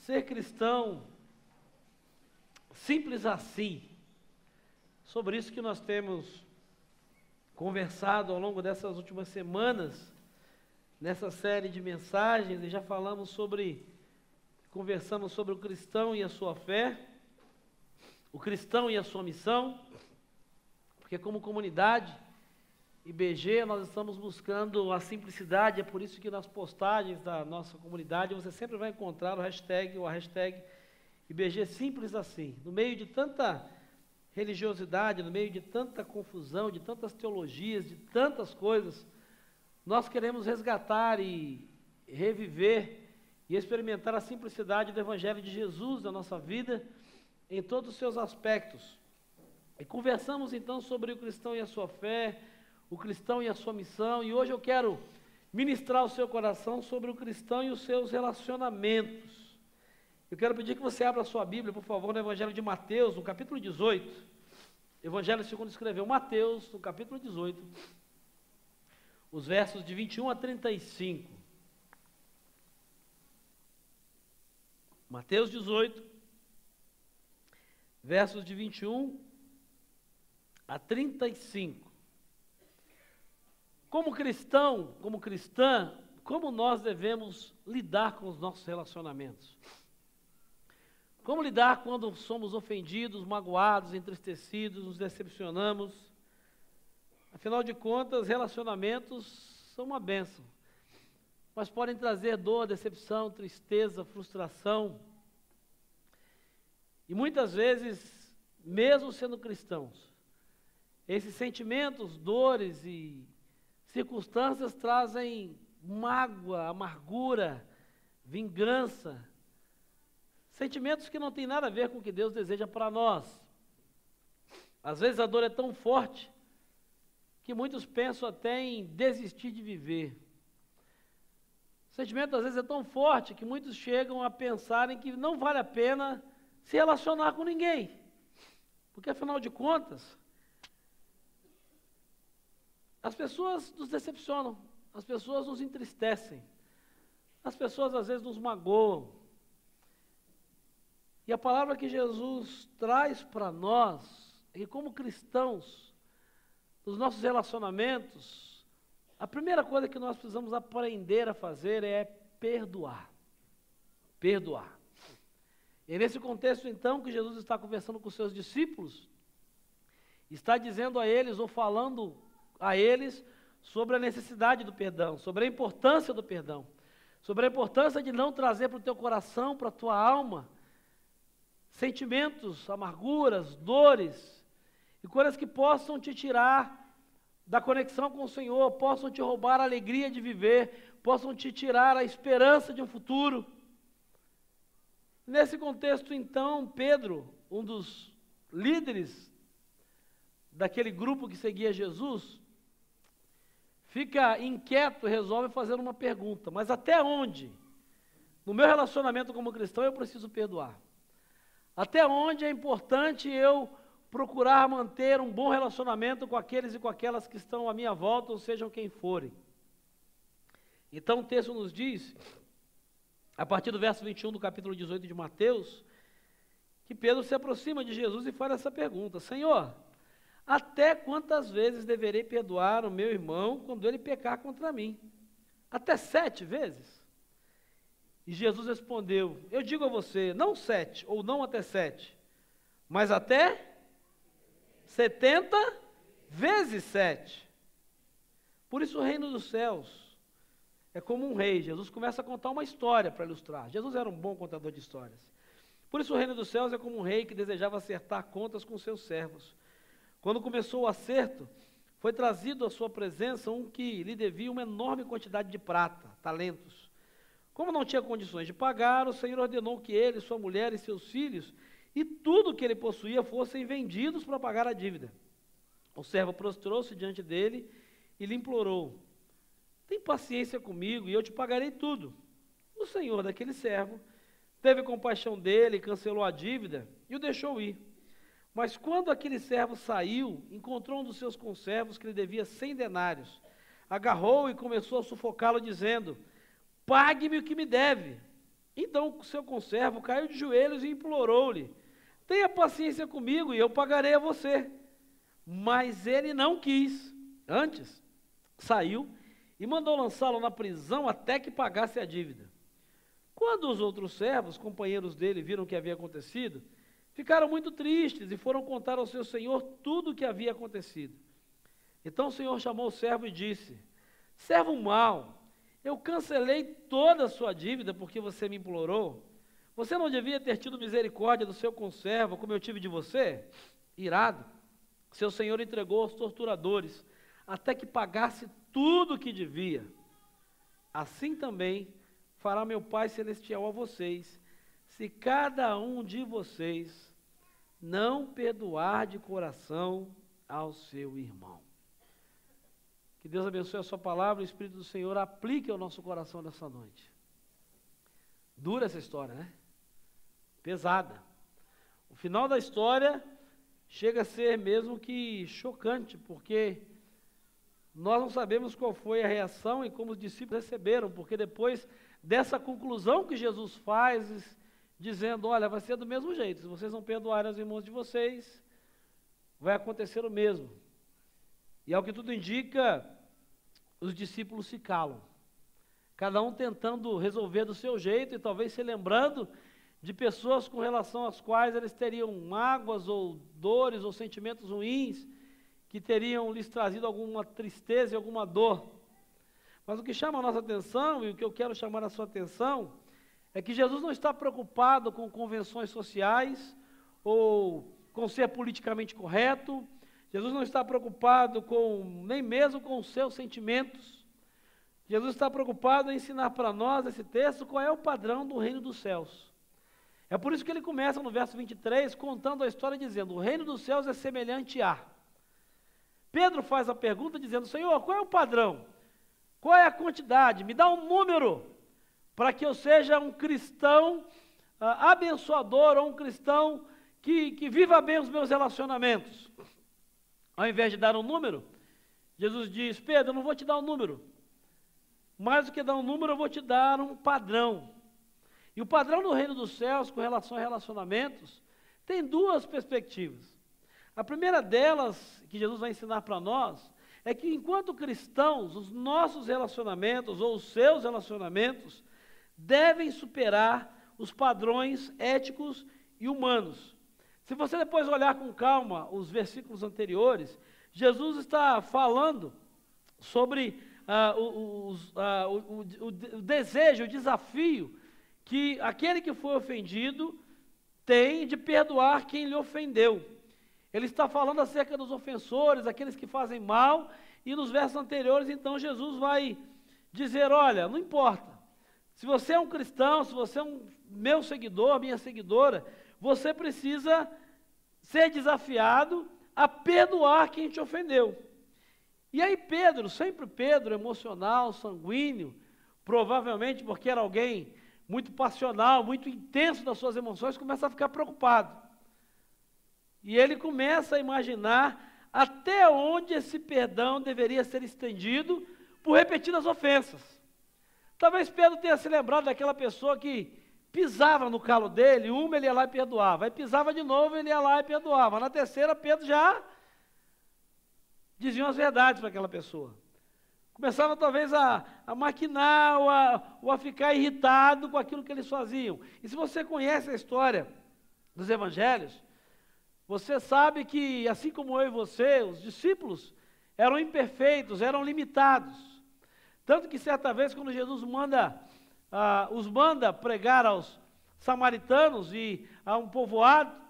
Ser cristão, simples assim. Sobre isso que nós temos conversado ao longo dessas últimas semanas, nessa série de mensagens, e já conversamos sobre o cristão e a sua fé, o cristão e a sua missão, porque como comunidade IBG nós estamos buscando a simplicidade, é por isso que nas postagens da nossa comunidade você sempre vai encontrar a hashtag IBG simples assim. No meio de tanta religiosidade, no meio de tanta confusão, de tantas teologias, de tantas coisas, nós queremos resgatar e reviver e experimentar a simplicidade do Evangelho de Jesus na nossa vida, em todos os seus aspectos. E conversamos então sobre o cristão e a sua fé, o cristão e a sua missão, e hoje eu quero ministrar ao seu coração sobre o cristão e os seus relacionamentos. Eu quero pedir que você abra a sua Bíblia, por favor, no Evangelho de Mateus, no capítulo 18, Evangelho segundo escreveu Mateus, no capítulo 18, os versos de 21 a 35. Mateus 18, versos de 21 a 35. Como cristão, como cristã, como nós devemos lidar com os nossos relacionamentos? Como lidar quando somos ofendidos, magoados, entristecidos, nos decepcionamos? Afinal de contas, relacionamentos são uma bênção, mas podem trazer dor, decepção, tristeza, frustração. E muitas vezes, mesmo sendo cristãos, esses sentimentos, dores e circunstâncias trazem mágoa, amargura, vingança, sentimentos que não têm nada a ver com o que Deus deseja para nós. Às vezes a dor é tão forte que muitos pensam até em desistir de viver. O sentimento às vezes é tão forte que muitos chegam a pensarem que não vale a pena se relacionar com ninguém, porque afinal de contas, as pessoas nos decepcionam, as pessoas nos entristecem, as pessoas às vezes nos magoam. E a palavra que Jesus traz para nós, é que como cristãos, nos nossos relacionamentos, a primeira coisa que nós precisamos aprender a fazer é perdoar. Perdoar. E é nesse contexto então que Jesus está conversando com os seus discípulos, está dizendo a eles, ou falando a eles, sobre a necessidade do perdão, sobre a importância do perdão, sobre a importância de não trazer para o teu coração, para a tua alma, sentimentos, amarguras, dores, e coisas que possam te tirar da conexão com o Senhor, possam te roubar a alegria de viver, possam te tirar a esperança de um futuro. Nesse contexto, então, Pedro, um dos líderes daquele grupo que seguia Jesus, fica inquieto, resolve fazer uma pergunta: mas até onde, no meu relacionamento como cristão, eu preciso perdoar? Até onde é importante eu procurar manter um bom relacionamento com aqueles e com aquelas que estão à minha volta, ou sejam quem forem? Então o texto nos diz, a partir do verso 21 do capítulo 18 de Mateus, que Pedro se aproxima de Jesus e faz essa pergunta: Senhor, até quantas vezes deverei perdoar o meu irmão quando ele pecar contra mim? Até 7 vezes? E Jesus respondeu: eu digo a você, não 7, ou não até 7, mas até 70 vezes 7. Por isso o reino dos céus é como um rei. Jesus começa a contar uma história para ilustrar. Jesus era um bom contador de histórias. Por isso o reino dos céus é como um rei que desejava acertar contas com seus servos. Quando começou o acerto, foi trazido à sua presença um que lhe devia uma enorme quantidade de prata, talentos. Como não tinha condições de pagar, o Senhor ordenou que ele, sua mulher e seus filhos, e tudo que ele possuía fossem vendidos para pagar a dívida. O servo prostrou-se diante dele e lhe implorou: tem paciência comigo e eu te pagarei tudo. O senhor daquele servo teve compaixão dele, cancelou a dívida e o deixou ir. Mas quando aquele servo saiu, encontrou um dos seus conservos que lhe devia 100 denários. Agarrou e começou a sufocá-lo, dizendo: pague-me o que me deve. Então o seu conservo caiu de joelhos e implorou-lhe: tenha paciência comigo e eu pagarei a você. Mas ele não quis. Antes, saiu e mandou lançá-lo na prisão até que pagasse a dívida. Quando os outros servos, companheiros dele, viram o que havia acontecido, ficaram muito tristes e foram contar ao seu senhor tudo o que havia acontecido. Então o senhor chamou o servo e disse: servo mau, eu cancelei toda a sua dívida porque você me implorou. Você não devia ter tido misericórdia do seu conservo, como eu tive de você? Irado, seu senhor entregou aos torturadores, até que pagasse tudo o que devia. Assim também fará meu Pai Celestial a vocês, se cada um de vocês não perdoar de coração ao seu irmão. Que Deus abençoe a sua palavra e o Espírito do Senhor aplique ao nosso coração nessa noite. Dura essa história, né? Pesada. O final da história chega a ser mesmo que chocante, porque nós não sabemos qual foi a reação e como os discípulos receberam, porque depois dessa conclusão que Jesus faz, dizendo: olha, vai ser do mesmo jeito, se vocês não perdoarem os irmãos de vocês, vai acontecer o mesmo. E ao que tudo indica, os discípulos se calam, cada um tentando resolver do seu jeito e talvez se lembrando de pessoas com relação às quais eles teriam mágoas ou dores ou sentimentos ruins, que teriam lhes trazido alguma tristeza e alguma dor. Mas o que chama a nossa atenção, e o que eu quero chamar a sua atenção, é que Jesus não está preocupado com convenções sociais, ou com ser politicamente correto. Jesus não está preocupado nem mesmo com os seus sentimentos. Jesus está preocupado em ensinar para nós, esse texto, qual é o padrão do reino dos céus. É por isso que ele começa no verso 23, contando a história, dizendo: o reino dos céus é semelhante a... Pedro faz a pergunta dizendo: Senhor, qual é o padrão? Qual é a quantidade? Me dá um número para que eu seja um cristão abençoador, ou um cristão que viva bem os meus relacionamentos. Ao invés de dar um número, Jesus diz: Pedro, eu não vou te dar um número. Mais do que dar um número, eu vou te dar um padrão. E o padrão do reino dos céus, com relação a relacionamentos, tem duas perspectivas. A primeira delas, que Jesus vai ensinar para nós, é que enquanto cristãos, os nossos relacionamentos, ou os seus relacionamentos, devem superar os padrões éticos e humanos. Se você depois olhar com calma os versículos anteriores, Jesus está falando sobre o desejo, o desafio que aquele que foi ofendido tem de perdoar quem lhe ofendeu. Ele está falando acerca dos ofensores, aqueles que fazem mal, e nos versos anteriores, então, Jesus vai dizer: olha, não importa, se você é um cristão, se você é um meu seguidor, minha seguidora, você precisa ser desafiado a perdoar quem te ofendeu. E aí Pedro, sempre Pedro, emocional, sanguíneo, provavelmente porque era alguém muito passional, muito intenso das suas emoções, começa a ficar preocupado. E ele começa a imaginar até onde esse perdão deveria ser estendido por repetidas ofensas. Talvez Pedro tenha se lembrado daquela pessoa que pisava no calo dele, ele ia lá e perdoava, aí pisava de novo, ele ia lá e perdoava. Na terceira, Pedro já dizia as verdades para aquela pessoa. Começava talvez a maquinar ou a ficar irritado com aquilo que eles faziam. E se você conhece a história dos evangelhos, você sabe que, assim como eu e você, os discípulos eram imperfeitos, eram limitados. Tanto que certa vez, quando Jesus os manda pregar aos samaritanos e a um povoado,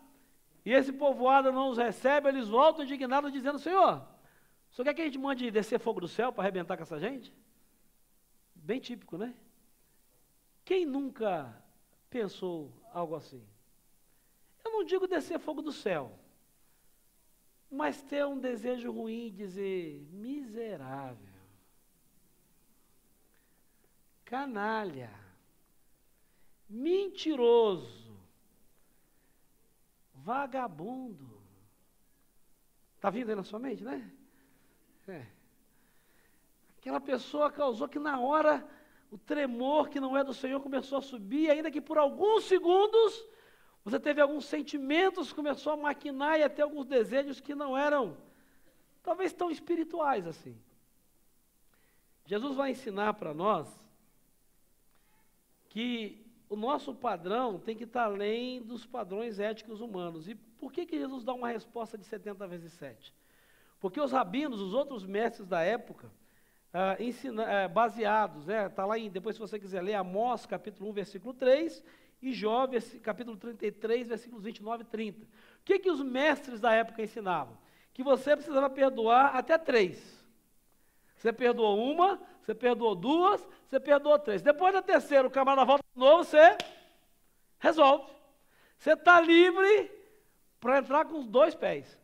e esse povoado não os recebe, eles voltam indignados dizendo: Senhor, o senhor quer que a gente mande descer fogo do céu para arrebentar com essa gente? Bem típico, né? Quem nunca pensou algo assim? Eu não digo descer fogo do céu, mas ter um desejo ruim e dizer: miserável, canalha, mentiroso, vagabundo. Está vindo aí na sua mente, né? Aquela pessoa causou que na hora o tremor que não é do Senhor começou a subir, ainda que por alguns segundos, você teve alguns sentimentos, começou a maquinar e até alguns desejos que não eram, talvez tão espirituais assim. Jesus vai ensinar para nós que o nosso padrão tem que estar além dos padrões éticos humanos. E por que Jesus dá uma resposta de 70 vezes 7? Porque os rabinos, os outros mestres da época, baseados, está lá depois se você quiser ler, Amós capítulo 1, versículo 3, e Jó, capítulo 33, versículos 29 e 30. O que os mestres da época ensinavam? Que você precisava perdoar até 3. Você perdoou uma, você perdoou 2, você perdoou 3. Depois da terceira, o camarada volta de novo, você resolve. Você está livre para entrar com os 2 pés.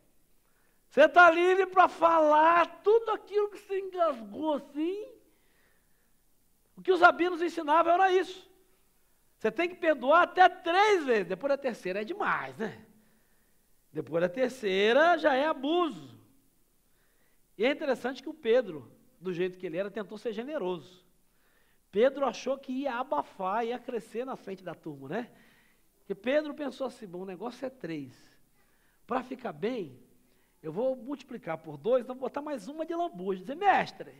Você está livre para falar tudo aquilo que você engasgou assim. O que os rabinos ensinavam era isso. Você tem que perdoar até 3 vezes. Depois da terceira é demais, né? Depois da terceira já é abuso. E é interessante que o Pedro, do jeito que ele era, tentou ser generoso. Pedro achou que ia abafar, ia crescer na frente da turma, né? Porque Pedro pensou assim, bom, o negócio é 3. Para ficar bem, eu vou multiplicar por 2, então vou botar mais uma de lambuja. Dizer, mestre,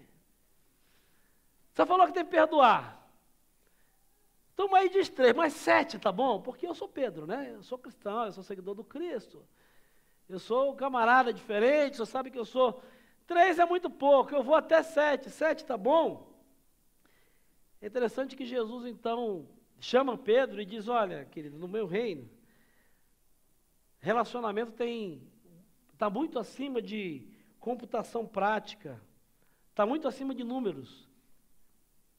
você falou que tem que perdoar. Toma aí, diz 3, mas 7, tá bom? Porque eu sou Pedro, né? Eu sou cristão, eu sou seguidor do Cristo. Eu sou um camarada diferente, você sabe que eu sou... 3 é muito pouco, eu vou até 7. 7 tá bom? É interessante que Jesus, então, chama Pedro e diz, olha, querido, no meu reino, relacionamento está muito acima de computação prática, está muito acima de números.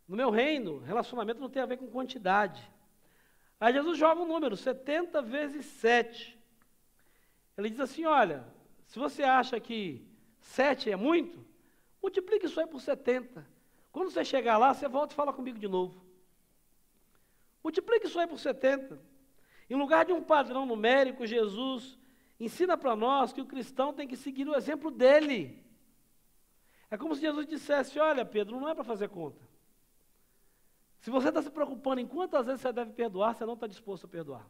No meu reino, relacionamento não tem a ver com quantidade. Aí Jesus joga um número, 70 vezes 7. Ele diz assim, olha, se você acha que 7 é muito, multiplique isso aí por 70. Quando você chegar lá, você volta e fala comigo de novo. Multiplique isso aí por 70. Em lugar de um padrão numérico, Jesus ensina para nós que o cristão tem que seguir o exemplo dele. É como se Jesus dissesse, olha Pedro, não é para fazer conta. Se você está se preocupando em quantas vezes você deve perdoar, você não está disposto a perdoar.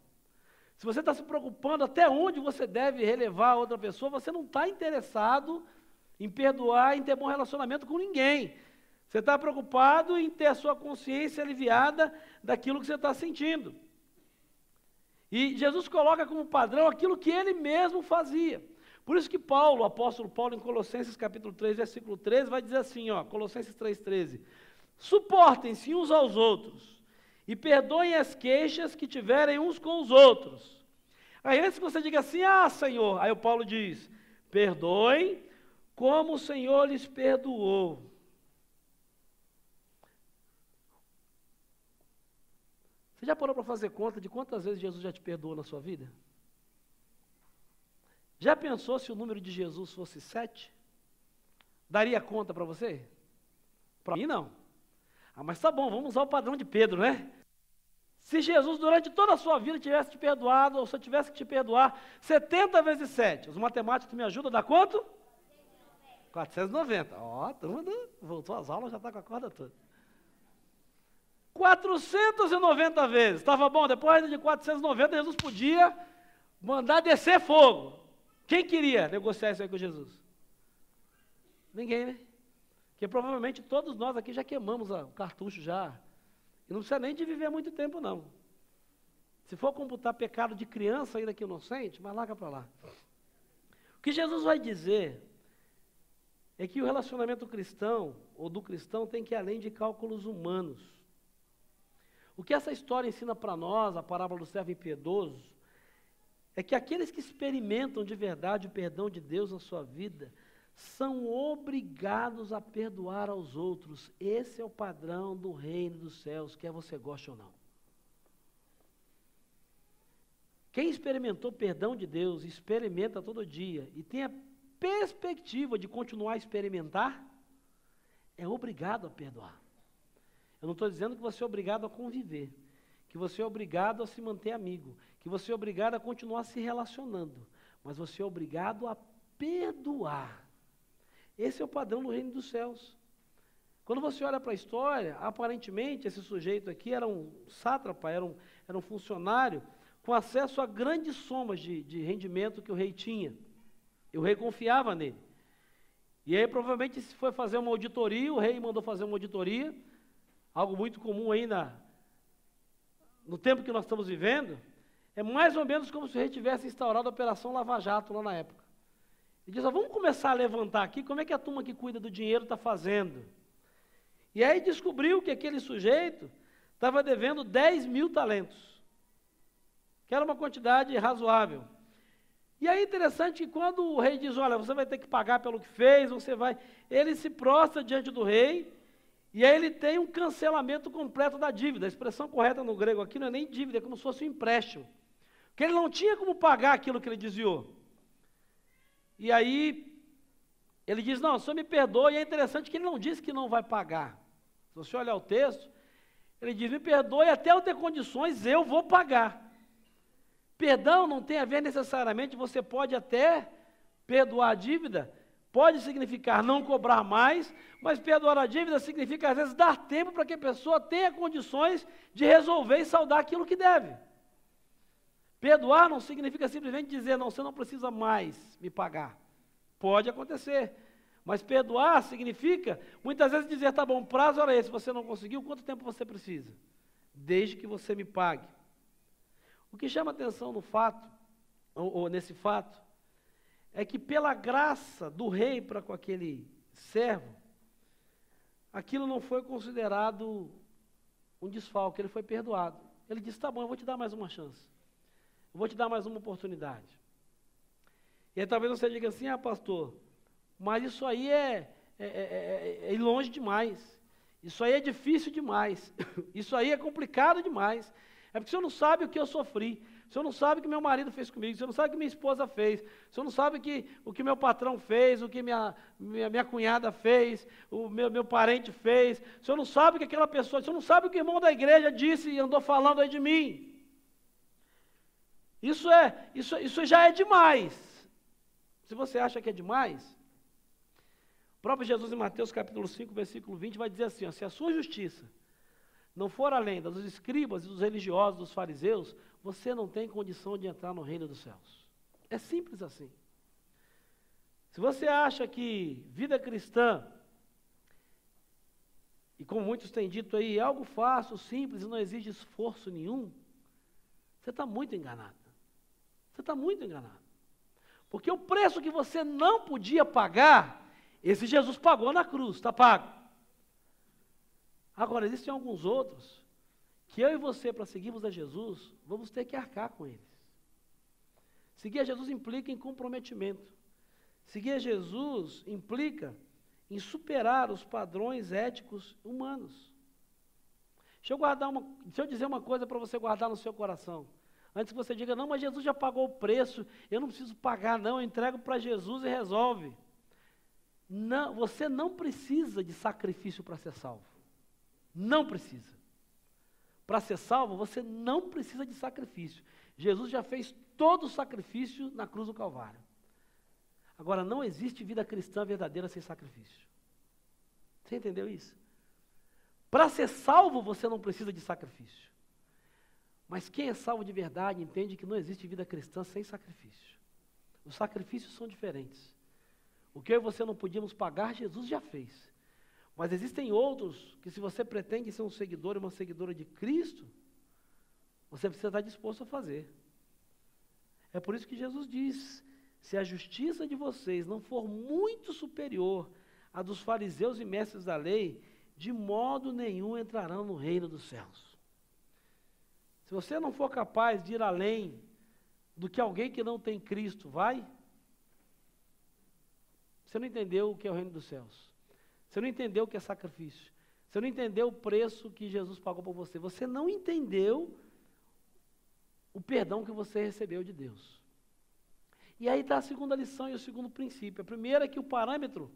Se você está se preocupando até onde você deve relevar a outra pessoa, você não está interessado em perdoar, em ter bom relacionamento com ninguém. Você está preocupado em ter a sua consciência aliviada daquilo que você está sentindo. E Jesus coloca como padrão aquilo que ele mesmo fazia. Por isso que Paulo, o apóstolo Paulo, em Colossenses capítulo 3, versículo 13, vai dizer assim, Colossenses 3,13, suportem-se uns aos outros e perdoem as queixas que tiverem uns com os outros. Aí antes que você diga assim, Senhor, aí o Paulo diz, perdoem como o Senhor lhes perdoou. Você já parou para fazer conta de quantas vezes Jesus já te perdoou na sua vida? Já pensou se o número de Jesus fosse 7? Daria conta para você? Para mim não. Mas tá bom, vamos usar o padrão de Pedro, né? Se Jesus durante toda a sua vida tivesse te perdoado, ou se eu tivesse que te perdoar 70 vezes 7, os matemáticos me ajudam, dá quanto? 490. Ó, turma voltou às aulas, já está com a corda toda. 490 vezes, estava bom, depois de 490, Jesus podia mandar descer fogo. Quem queria negociar isso aí com Jesus? Ninguém, né? Porque provavelmente todos nós aqui já queimamos o cartucho já. E não precisa nem de viver muito tempo, não. Se for computar pecado de criança ainda que inocente, mas larga para lá. O que Jesus vai dizer é que o relacionamento cristão, ou do cristão, tem que ir além de cálculos humanos. O que essa história ensina para nós, a parábola do servo impiedoso, é que aqueles que experimentam de verdade o perdão de Deus na sua vida, são obrigados a perdoar aos outros. Esse é o padrão do reino dos céus, quer você goste ou não. Quem experimentou perdão de Deus, experimenta todo dia, e tem a perspectiva de continuar a experimentar, é obrigado a perdoar. Eu não estou dizendo que você é obrigado a conviver, que você é obrigado a se manter amigo, que você é obrigado a continuar se relacionando, mas você é obrigado a perdoar. Esse é o padrão do reino dos céus. Quando você olha para a história, aparentemente esse sujeito aqui era um sátrapa, era um funcionário com acesso a grandes somas de rendimento que o rei tinha. E o rei confiava nele. E aí provavelmente se foi fazer uma auditoria, o rei mandou fazer uma auditoria, algo muito comum aí no tempo que nós estamos vivendo, é mais ou menos como se o rei tivesse instaurado a Operação Lava Jato lá na época. Ele diz, vamos começar a levantar aqui, como é que a turma que cuida do dinheiro está fazendo? E aí descobriu que aquele sujeito estava devendo 10 mil talentos, que era uma quantidade razoável. E aí é interessante que quando o rei diz, olha, você vai ter que pagar pelo que fez, ele se prostra diante do rei, e aí ele tem um cancelamento completo da dívida. A expressão correta no grego aqui não é nem dívida, é como se fosse um empréstimo. Porque ele não tinha como pagar aquilo que ele desviou. E aí, ele diz, não, o senhor me perdoa, e é interessante que ele não diz que não vai pagar. Se você olhar o texto, ele diz, me perdoe, até eu ter condições, eu vou pagar. Perdão não tem a ver necessariamente, você pode até perdoar a dívida, pode significar não cobrar mais, mas perdoar a dívida significa, às vezes, dar tempo para que a pessoa tenha condições de resolver e saldar aquilo que deve. Perdoar não significa simplesmente dizer, não, você não precisa mais me pagar. Pode acontecer. Mas perdoar significa, muitas vezes, dizer, tá bom, prazo era esse, você não conseguiu, quanto tempo você precisa? Desde que você me pague. O que chama atenção no fato, ou nesse fato, é que pela graça do rei para com aquele servo, aquilo não foi considerado um desfalque, ele foi perdoado. Ele disse, tá bom, eu vou te dar mais uma chance. Eu vou te dar mais uma oportunidade. E aí talvez você diga assim, pastor, mas isso aí é longe demais. Isso aí é difícil demais. Isso aí é complicado demais. É porque o senhor não sabe o que eu sofri. O senhor não sabe o que meu marido fez comigo. O senhor não sabe o que minha esposa fez. O senhor não sabe o que meu patrão fez, o que minha cunhada fez, o meu parente fez. O senhor não sabe o que aquela pessoa... O senhor não sabe o que o irmão da igreja disse e andou falando aí de mim. Isso já é demais. Se você acha que é demais, o próprio Jesus em Mateus capítulo 5, versículo 20 vai dizer assim, se a sua justiça não for além dos escribas e dos religiosos, dos fariseus, você não tem condição de entrar no reino dos céus. É simples assim. Se você acha que vida cristã, e como muitos têm dito aí, é algo fácil, simples e não exige esforço nenhum, você está muito enganado. Você está muito enganado. Porque o preço que você não podia pagar, esse Jesus pagou na cruz, está pago. Agora, existem alguns outros, que eu e você, para seguirmos a Jesus, vamos ter que arcar com eles. Seguir a Jesus implica em comprometimento. Seguir a Jesus implica em superar os padrões éticos humanos. Deixa eu dizer uma coisa para você guardar no seu coração. Antes que você diga, não, mas Jesus já pagou o preço, eu não preciso pagar não, eu entrego para Jesus e resolve. Não, você não precisa de sacrifício para ser salvo. Não precisa. Para ser salvo, você não precisa de sacrifício. Jesus já fez todo o sacrifício na cruz do Calvário. Agora, não existe vida cristã verdadeira sem sacrifício. Você entendeu isso? Para ser salvo, você não precisa de sacrifício. Mas quem é salvo de verdade entende que não existe vida cristã sem sacrifício. Os sacrifícios são diferentes. O que eu e você não podíamos pagar, Jesus já fez. Mas existem outros que, se você pretende ser um seguidor e uma seguidora de Cristo, você precisa estar disposto a fazer. É por isso que Jesus diz, se a justiça de vocês não for muito superior à dos fariseus e mestres da lei, de modo nenhum entrarão no reino dos céus. Se você não for capaz de ir além do que alguém que não tem Cristo vai, você não entendeu o que é o reino dos céus. Você não entendeu o que é sacrifício. Você não entendeu o preço que Jesus pagou por você. Você não entendeu o perdão que você recebeu de Deus. E aí está a segunda lição e o segundo princípio. A primeira é que o parâmetro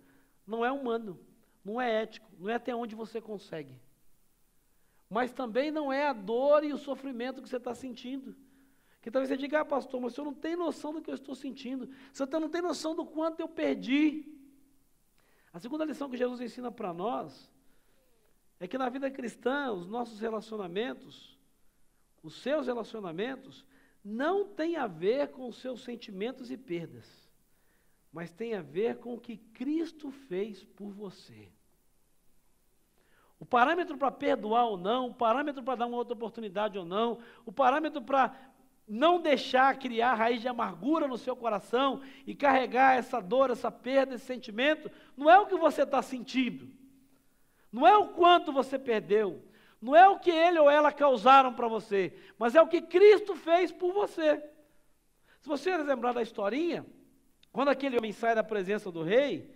não é humano, não é ético, não é até onde você consegue. Mas também não é a dor e o sofrimento que você está sentindo. Que talvez você diga, pastor, mas o senhor não tem noção do que eu estou sentindo. O senhor não tem noção do quanto eu perdi. A segunda lição que Jesus ensina para nós é que na vida cristã, os nossos relacionamentos, os seus relacionamentos, não tem a ver com os seus sentimentos e perdas, mas tem a ver com o que Cristo fez por você. O parâmetro para perdoar ou não, o parâmetro para dar uma outra oportunidade ou não, o parâmetro para não deixar criar raiz de amargura no seu coração e carregar essa dor, essa perda, esse sentimento, não é o que você está sentindo, não é o quanto você perdeu, não é o que ele ou ela causaram para você, mas é o que Cristo fez por você. Se você lembrar da historinha, quando aquele homem sai da presença do rei,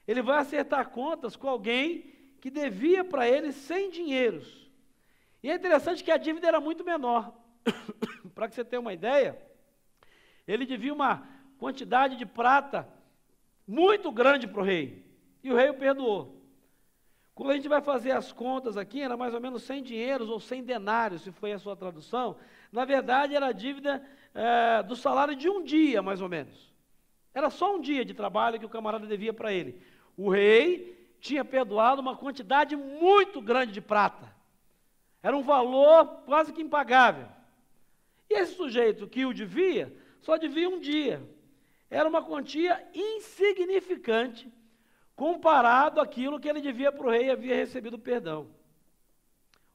ele vai acertar contas com alguém que devia para ele 100 dinheiros. E é interessante que a dívida era muito menor. Para que você tenha uma ideia, ele devia uma quantidade de prata muito grande para o rei. E o rei o perdoou. Quando a gente vai fazer as contas aqui, era mais ou menos 100 dinheiros ou 100 denários, se foi a sua tradução. Na verdade, era a dívida do salário de um dia, mais ou menos. Era só um dia de trabalho que o camarada devia para ele. O rei tinha perdoado uma quantidade muito grande de prata. Era um valor quase que impagável. E esse sujeito que o devia, só devia um dia. Era uma quantia insignificante comparado àquilo que ele devia para o rei e havia recebido perdão.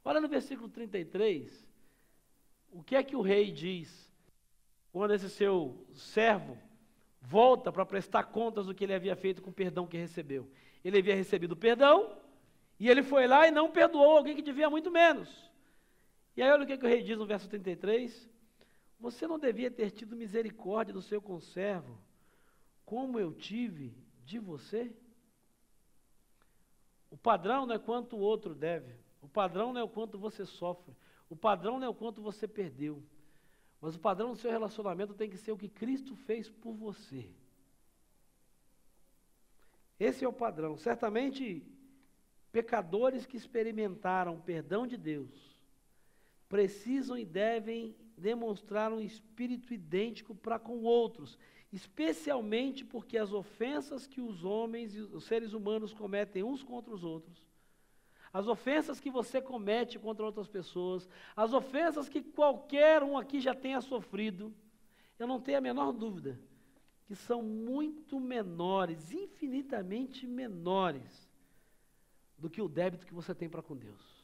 Olha no versículo 33, o que é que o rei diz quando esse seu servo volta para prestar contas do que ele havia feito com o perdão que recebeu. Ele havia recebido perdão, e ele foi lá e não perdoou alguém que devia muito menos. E aí olha o que o rei diz no verso 33, você não devia ter tido misericórdia do seu conservo, como eu tive de você? O padrão não é quanto o outro deve, o padrão não é o quanto você sofre, o padrão não é o quanto você perdeu, mas o padrão do seu relacionamento tem que ser o que Cristo fez por você. Esse é o padrão. Certamente, pecadores que experimentaram o perdão de Deus precisam e devem demonstrar um espírito idêntico para com outros, especialmente porque as ofensas que os homens e os seres humanos cometem uns contra os outros, as ofensas que você comete contra outras pessoas, as ofensas que qualquer um aqui já tenha sofrido, eu não tenho a menor dúvida que são muito menores, infinitamente menores, do que o débito que você tem para com Deus.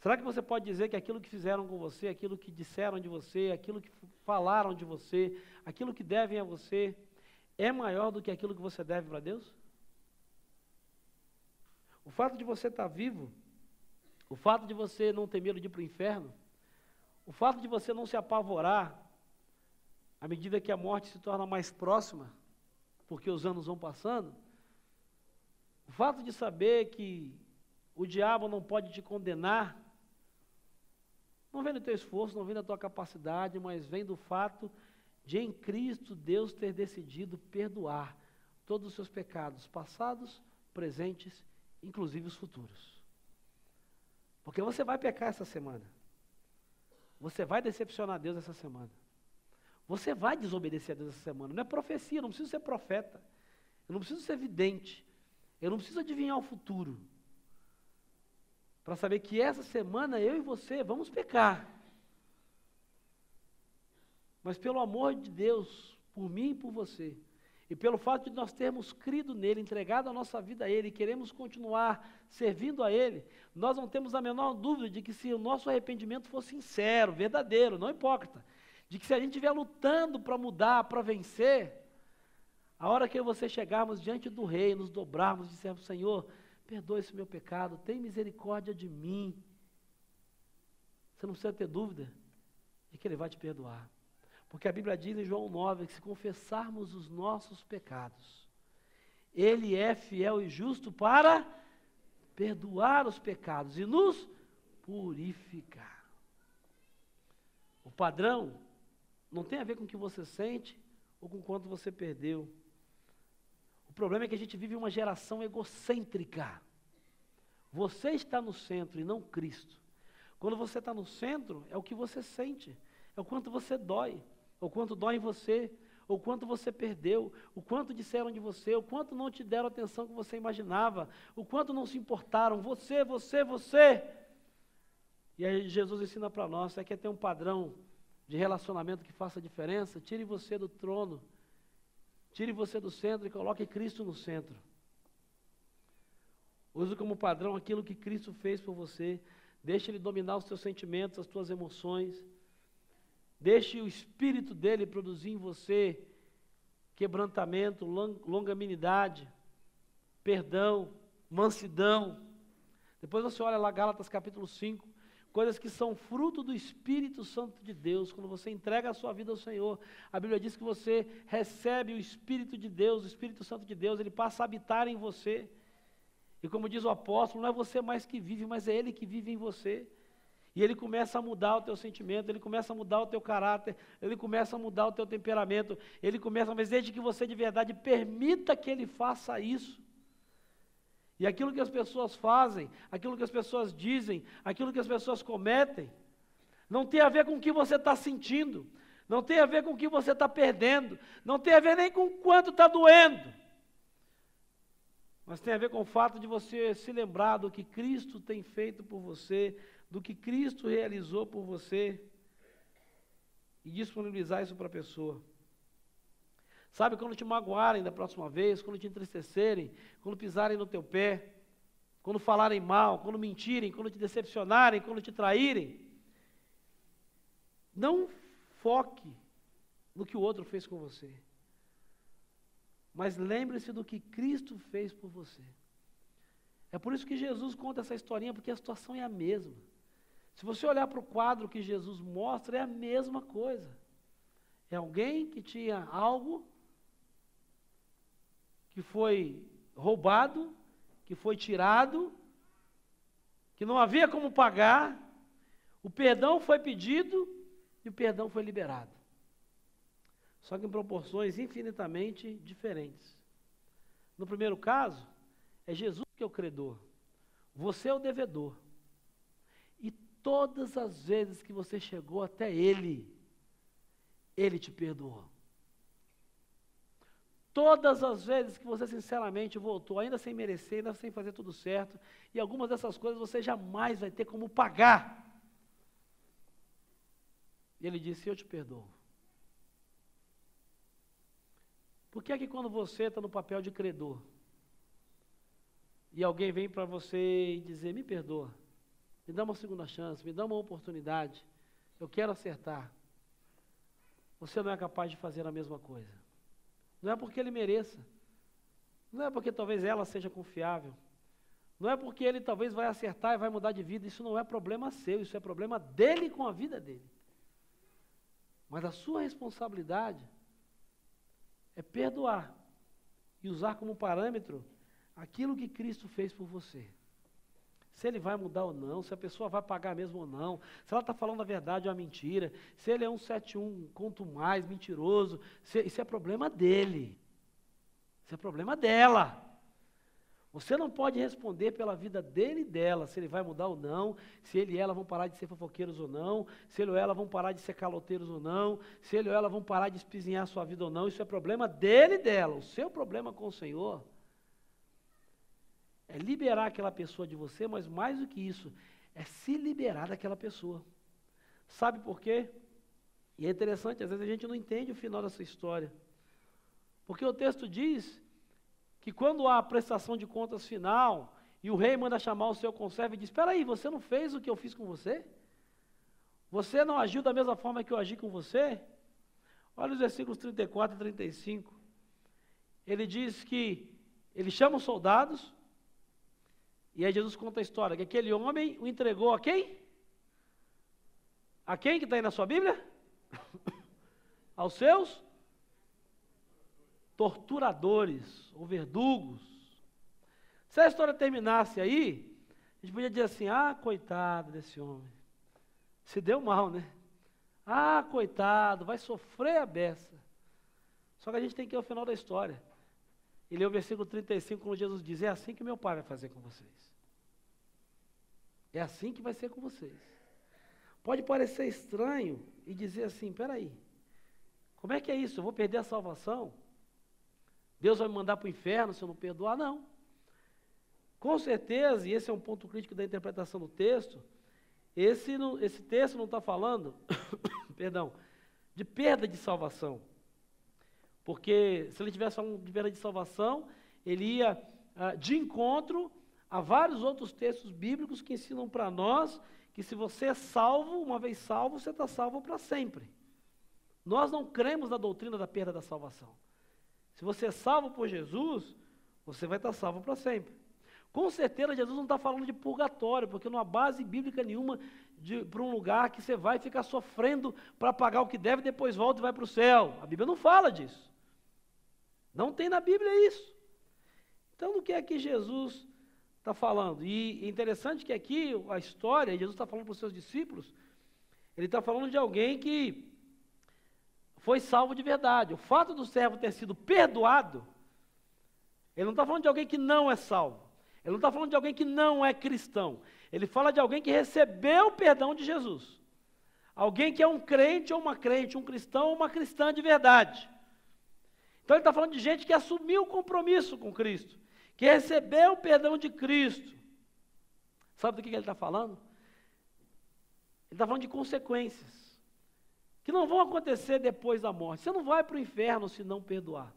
Será que você pode dizer que aquilo que fizeram com você, aquilo que disseram de você, aquilo que falaram de você, aquilo que devem a você, é maior do que aquilo que você deve para Deus? O fato de você estar vivo, o fato de você não ter medo de ir para o inferno, o fato de você não se apavorar à medida que a morte se torna mais próxima, porque os anos vão passando, o fato de saber que o diabo não pode te condenar, não vem do teu esforço, não vem da tua capacidade, mas vem do fato de em Cristo Deus ter decidido perdoar todos os seus pecados, passados, presentes, inclusive os futuros. Porque você vai pecar essa semana. Você vai decepcionar Deus essa semana. Você vai desobedecer a Deus essa semana. Não é profecia, eu não preciso ser profeta. Eu não preciso ser vidente. Eu não preciso adivinhar o futuro. Para saber que essa semana eu e você vamos pecar. Mas pelo amor de Deus, por mim e por você, e pelo fato de nós termos crido nele, entregado a nossa vida a ele, e queremos continuar servindo a ele, nós não temos a menor dúvida de que se o nosso arrependimento for sincero, verdadeiro, não hipócrita, de que se a gente estiver lutando para mudar, para vencer, a hora que eu e você chegarmos diante do rei, nos dobrarmos e dissermos, Senhor, perdoa esse meu pecado, tem misericórdia de mim, você não precisa ter dúvida de que ele vai te perdoar. Porque a Bíblia diz em João 9, que se confessarmos os nossos pecados, ele é fiel e justo para perdoar os pecados e nos purificar. O padrão não tem a ver com o que você sente ou com quanto você perdeu. O problema é que a gente vive uma geração egocêntrica. Você está no centro e não Cristo. Quando você está no centro, é o que você sente, é o quanto você dói, ou quanto dói em você, o quanto você perdeu, o quanto disseram de você, o quanto não te deram a atenção que você imaginava, o quanto não se importaram, você. E aí Jesus ensina para nós, você quer ter um padrão de relacionamento que faça diferença? Tire você do trono, tire você do centro e coloque Cristo no centro. Use como padrão aquilo que Cristo fez por você. Deixe Ele dominar os seus sentimentos, as suas emoções. Deixe o Espírito dEle produzir em você quebrantamento, longanimidade, perdão, mansidão. Depois você olha lá Gálatas capítulo 5, coisas que são fruto do Espírito Santo de Deus. Quando você entrega a sua vida ao Senhor, a Bíblia diz que você recebe o Espírito de Deus, o Espírito Santo de Deus, ele passa a habitar em você. E como diz o apóstolo, não é você mais que vive, mas é Ele que vive em você. E Ele começa a mudar o teu sentimento, Ele começa a mudar o teu caráter, Ele começa a mudar o teu temperamento, Ele começa, mas desde que você de verdade permita que Ele faça isso. E aquilo que as pessoas fazem, aquilo que as pessoas dizem, aquilo que as pessoas cometem, não tem a ver com o que você está sentindo, não tem a ver com o que você está perdendo, não tem a ver nem com o quanto está doendo. Mas tem a ver com o fato de você se lembrar do que Cristo tem feito por você, do que Cristo realizou por você, e disponibilizar isso para a pessoa. Sabe, quando te magoarem da próxima vez, quando te entristecerem, quando pisarem no teu pé, quando falarem mal, quando mentirem, quando te decepcionarem, quando te traírem, não foque no que o outro fez com você. Mas lembre-se do que Cristo fez por você. É por isso que Jesus conta essa historinha, porque a situação é a mesma. Se você olhar para o quadro que Jesus mostra, é a mesma coisa. É alguém que tinha algo que foi roubado, que foi tirado, que não havia como pagar, o perdão foi pedido e o perdão foi liberado. Só que em proporções infinitamente diferentes. No primeiro caso, é Jesus que é o credor, você é o devedor. E todas as vezes que você chegou até Ele, Ele te perdoou. Todas as vezes que você sinceramente voltou, ainda sem merecer, ainda sem fazer tudo certo, e algumas dessas coisas você jamais vai ter como pagar. E Ele disse, eu te perdoo. Por que é que quando você está no papel de credor, e alguém vem para você e dizer, me perdoa, me dá uma segunda chance, me dá uma oportunidade, eu quero acertar, você não é capaz de fazer a mesma coisa? Não é porque ele mereça, não é porque talvez ela seja confiável, não é porque ele talvez vai acertar e vai mudar de vida, isso não é problema seu, isso é problema dele com a vida dele. Mas a sua responsabilidade é perdoar e usar como parâmetro aquilo que Cristo fez por você. Se ele vai mudar ou não, se a pessoa vai pagar mesmo ou não, se ela está falando a verdade ou a mentira, se ele é 171, conto mais, mentiroso, isso é problema dele. Isso é problema dela. Você não pode responder pela vida dele e dela, se ele vai mudar ou não, se ele e ela vão parar de ser fofoqueiros ou não, se ele ou ela vão parar de ser caloteiros ou não, se ele ou ela vão parar de espizinhar a sua vida ou não, isso é problema dele e dela. O seu problema com o Senhor é liberar aquela pessoa de você, mas mais do que isso, é se liberar daquela pessoa. Sabe por quê? E é interessante, às vezes a gente não entende o final dessa história. Porque o texto diz que quando há a prestação de contas final, e o rei manda chamar o seu conservo e diz, espera aí, você não fez o que eu fiz com você? Você não agiu da mesma forma que eu agi com você? Olha os versículos 34 e 35. Ele diz que ele chama os soldados, e aí Jesus conta a história, que aquele homem o entregou a quem? A quem que está aí na sua Bíblia? Aos seus torturadores, ou verdugos. Se a história terminasse aí, a gente podia dizer assim, ah, coitado desse homem, se deu mal, né? Ah, coitado, vai sofrer a beça. Só que a gente tem que ir ao final da história. E ler o versículo 35, quando Jesus diz, é assim que meu Pai vai fazer com vocês. É assim que vai ser com vocês. Pode parecer estranho e dizer assim, peraí, Como é que é isso? Eu vou perder a salvação? Deus vai me mandar para o inferno se eu não perdoar? Não. Com certeza, e esse é um ponto crítico da interpretação do texto, esse texto não está falando, perdão, de perda de salvação. Porque se ele estivesse falando de perda de salvação, ele ia de encontro a vários outros textos bíblicos que ensinam para nós que se você é salvo, uma vez salvo, você está salvo para sempre. Nós não cremos na doutrina da perda da salvação. Se você é salvo por Jesus, você vai estar salvo para sempre. Com certeza, Jesus não está falando de purgatório, porque não há base bíblica nenhuma para um lugar que você vai ficar sofrendo para pagar o que deve, depois volta e vai para o céu. A Bíblia não fala disso. Não tem na Bíblia isso. Então, do que é que Jesus está falando? E é interessante que aqui a história, Jesus está falando para os seus discípulos, ele está falando de alguém que foi salvo de verdade. O fato do servo ter sido perdoado, ele não está falando de alguém que não é salvo. Ele não está falando de alguém que não é cristão. Ele fala de alguém que recebeu o perdão de Jesus. Alguém que é um crente ou uma crente, um cristão ou uma cristã de verdade. Então ele está falando de gente que assumiu o compromisso com Cristo, que recebeu o perdão de Cristo. Sabe do que ele está falando? Ele está falando de consequências, que não vão acontecer depois da morte. Você não vai para o inferno se não perdoar.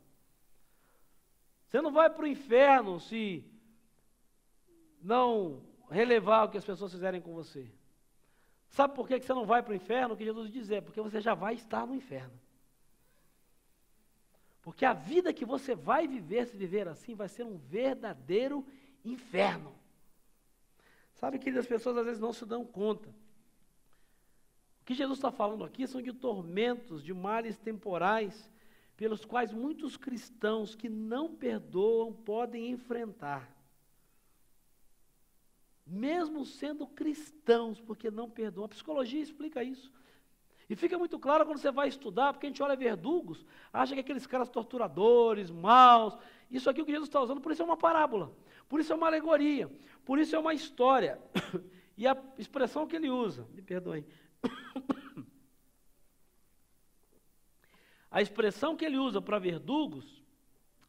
Você não vai para o inferno se não relevar o que as pessoas fizerem com você. Sabe por que você não vai para o inferno? O que Jesus diz é, porque você já vai estar no inferno. Porque a vida que você vai viver, se viver assim, vai ser um verdadeiro inferno. Sabe que as pessoas às vezes não se dão conta. O que Jesus está falando aqui são de tormentos, de males temporais, pelos quais muitos cristãos que não perdoam podem enfrentar. Mesmo sendo cristãos, porque não perdoam. A psicologia explica isso. E fica muito claro quando você vai estudar, porque a gente olha verdugos, acha que aqueles caras torturadores, maus, isso aqui é o que Jesus está usando, por isso é uma parábola, por isso é uma alegoria, por isso é uma história. E a expressão que ele usa, me perdoem, a expressão que ele usa para verdugos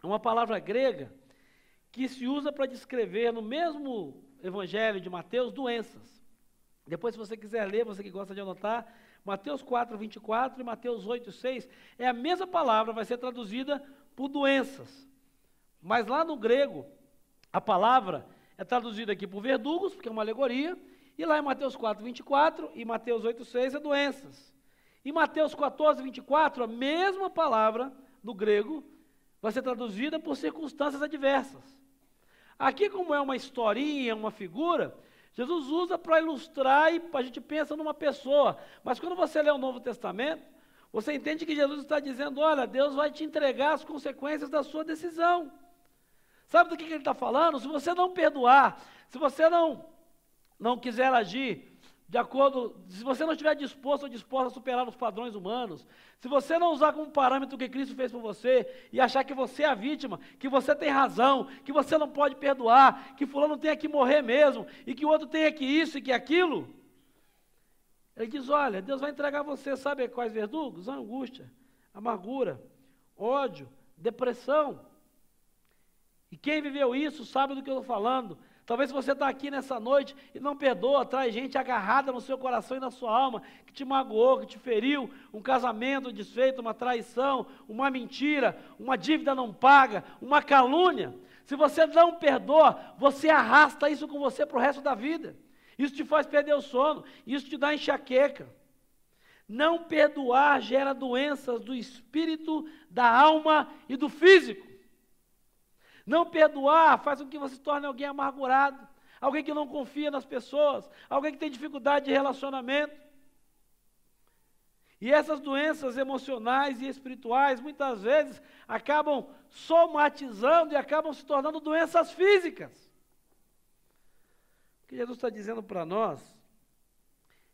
é uma palavra grega que se usa para descrever no mesmo Evangelho de Mateus, doenças. Depois, se você quiser ler, você que gosta de anotar, Mateus 4, 24 e Mateus 8, 6, é a mesma palavra, vai ser traduzida por doenças. Mas lá no grego, a palavra é traduzida aqui por verdugos, porque é uma alegoria, e lá em Mateus 4, 24 e Mateus 8, 6 é doenças. Em Mateus 14, 24, a mesma palavra no grego vai ser traduzida por circunstâncias adversas. Aqui, como é uma historinha, uma figura, Jesus usa para ilustrar e a gente pensa numa pessoa. Mas quando você lê o Novo Testamento, você entende que Jesus está dizendo, olha, Deus vai te entregar as consequências da sua decisão. Sabe do que ele está falando? Se você não perdoar, se você não quiser agir de acordo, se você não estiver disposto ou disposta a superar os padrões humanos, se você não usar como parâmetro o que Cristo fez por você e achar que você é a vítima, que você tem razão, que você não pode perdoar, que fulano tem que morrer mesmo, e que o outro tem que isso e que aquilo, ele diz, olha, Deus vai entregar você, sabe quais verdugos? A angústia, amargura, ódio, depressão. E quem viveu isso sabe do que eu estou falando. Talvez você está aqui nessa noite e não perdoa, traz gente agarrada no seu coração e na sua alma, que te magoou, que te feriu, um casamento desfeito, uma traição, uma mentira, uma dívida não paga, uma calúnia. Se você não perdoa, você arrasta isso com você para o resto da vida. Isso te faz perder o sono, isso te dá enxaqueca. Não perdoar gera doenças do espírito, da alma e do físico. Não perdoar faz com que você se torne alguém amargurado, alguém que não confia nas pessoas, alguém que tem dificuldade de relacionamento. E essas doenças emocionais e espirituais, muitas vezes, acabam somatizando e acabam se tornando doenças físicas. O que Jesus está dizendo para nós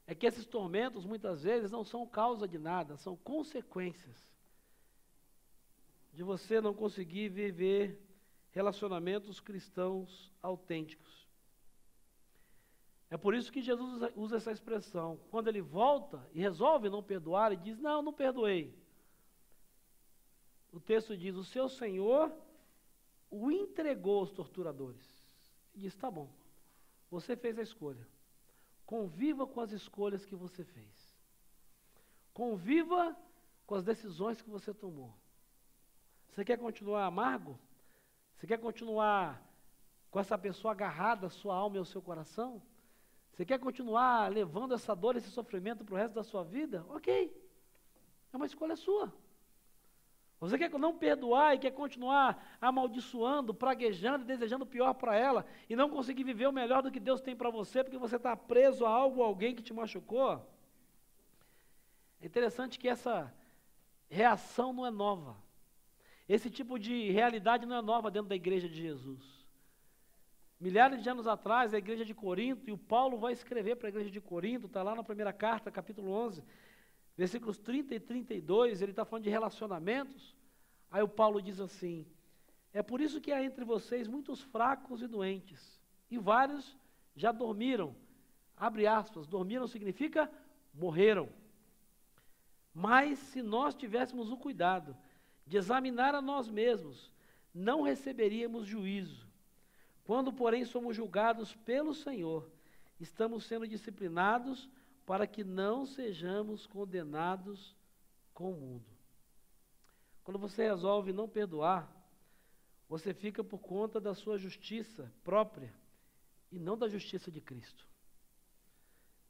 é que esses tormentos, muitas vezes, não são causa de nada, são consequências de você não conseguir viver relacionamentos cristãos autênticos. É por isso que Jesus usa essa expressão. Quando ele volta e resolve não perdoar, ele diz, não perdoei. o texto diz, o seu Senhor o entregou aos torturadores. E disse, tá bom, você fez a escolha. Conviva com as escolhas que você fez. Conviva com as decisões que você tomou. Você quer continuar amargo? Você quer continuar com essa pessoa agarrada à sua alma e ao seu coração? Você quer continuar levando essa dor, esse sofrimento para o resto da sua vida? Ok, é uma escolha sua. Você quer não perdoar e quer continuar amaldiçoando, praguejando, desejando o pior para ela e não conseguir viver o melhor do que Deus tem para você porque você está preso a algo ou alguém que te machucou? É interessante que essa reação não é nova. Esse tipo de realidade não é nova dentro da igreja de Jesus. Milhares de anos atrás, a igreja de Corinto, e o Paulo vai escrever para a igreja de Corinto, está lá na primeira carta, capítulo 11, versículos 30 e 32, ele está falando de relacionamentos. Aí o Paulo diz assim, é por isso que há entre vocês muitos fracos e doentes, e vários já dormiram. Abre aspas, dormiram significa morreram. Mas se nós tivéssemos o cuidado de examinar a nós mesmos, não receberíamos juízo. Quando, porém, somos julgados pelo Senhor, estamos sendo disciplinados para que não sejamos condenados com o mundo. Quando você resolve não perdoar, você fica por conta da sua justiça própria e não da justiça de Cristo.